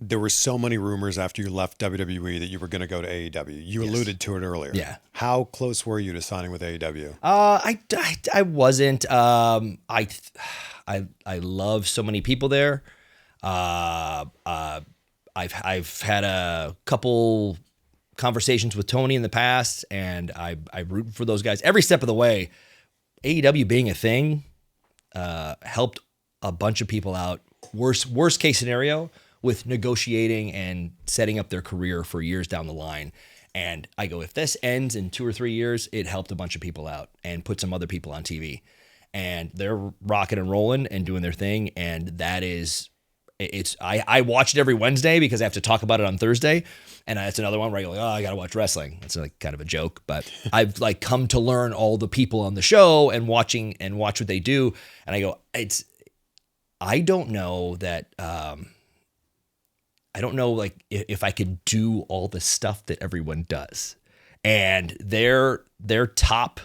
there were so many rumors after you left WWE that you were going to go to AEW. You alluded to it earlier. Yeah. How close were you to signing with AEW? I wasn't. I love so many people there. I've had a couple conversations with Tony in the past, and I root for those guys every step of the way. AEW being a thing helped a bunch of people out. Worst case scenario with negotiating and setting up their career for years down the line. And I go, if this ends in 2 or 3 years, it helped a bunch of people out and put some other people on TV. And they're rocking and rolling and doing their thing. And that is, I watch it every Wednesday because I have to talk about it on Thursday. And it's another one where I go, I got to watch wrestling. It's like kind of a joke, but I've like come to learn all the people on the show and watch what they do. And I go, I don't know that, I don't know like if I could do all the stuff that everyone does. And their top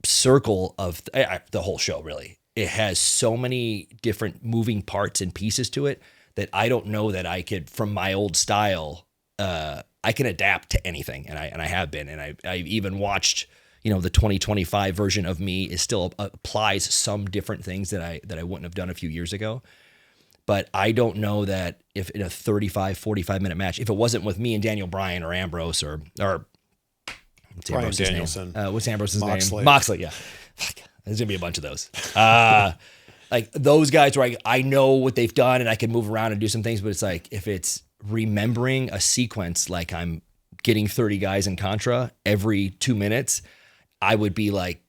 circle of the whole show, really, it has so many different moving parts and pieces to it that I don't know that I could, from my old style, I can adapt to anything. And I have been, and I even watched, the 2025 version of me is still applies some different things that I wouldn't have done a few years ago. But I don't know that if in a 35, 45-minute match, if it wasn't with me and Daniel Bryan or Ambrose or what's Bryan Ambrose's Danielson. name? What's Ambrose's Moxley. name? Moxley, yeah. Fuck, there's going to be a bunch of those. Like those guys where I know what they've done and I can move around and do some things, but it's like if it's remembering a sequence like I'm getting 30 guys in Contra every 2 minutes, I would be like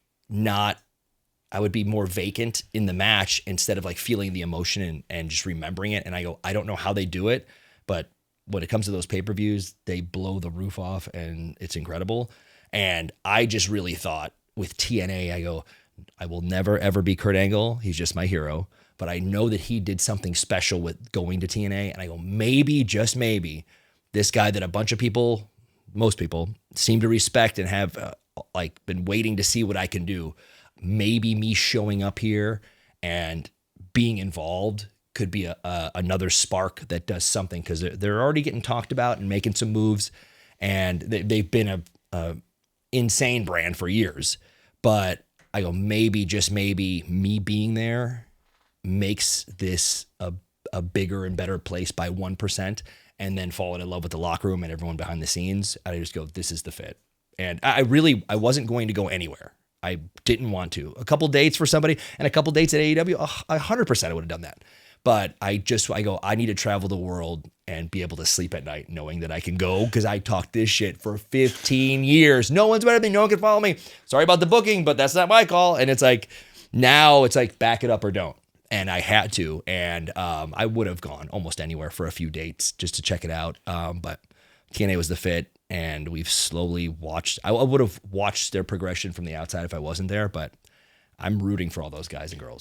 I would be more vacant in the match instead of like feeling the emotion and just remembering it. And I go, I don't know how they do it, but when it comes to those pay-per-views, they blow the roof off and it's incredible. And I just really thought with TNA, I go, I will never, ever be Kurt Angle. He's just my hero. But I know that he did something special with going to TNA. And I go, maybe, just maybe, this guy that a bunch of people, most people, seem to respect and have been waiting to see what I can do. Maybe me showing up here and being involved could be another spark that does something, because they're already getting talked about and making some moves, and they've been a insane brand for years. But I go, maybe, just maybe, me being there makes this a bigger and better place by 1%, and then falling in love with the locker room and everyone behind the scenes. I just go, this is the fit. And I wasn't going to go anywhere. I didn't want to. A couple dates for somebody and a couple dates at AEW, 100% I would have done that. But I go, I need to travel the world and be able to sleep at night knowing that I can go, because I talked this shit for 15 years. No one's better than me. No one can follow me. Sorry about the booking, but that's not my call. And it's like, now it's like, back it up or don't. And I had to. And I would have gone almost anywhere for a few dates just to check it out. But TNA was the fit. And we've slowly watched. I would have watched their progression from the outside if I wasn't there, but I'm rooting for all those guys and girls.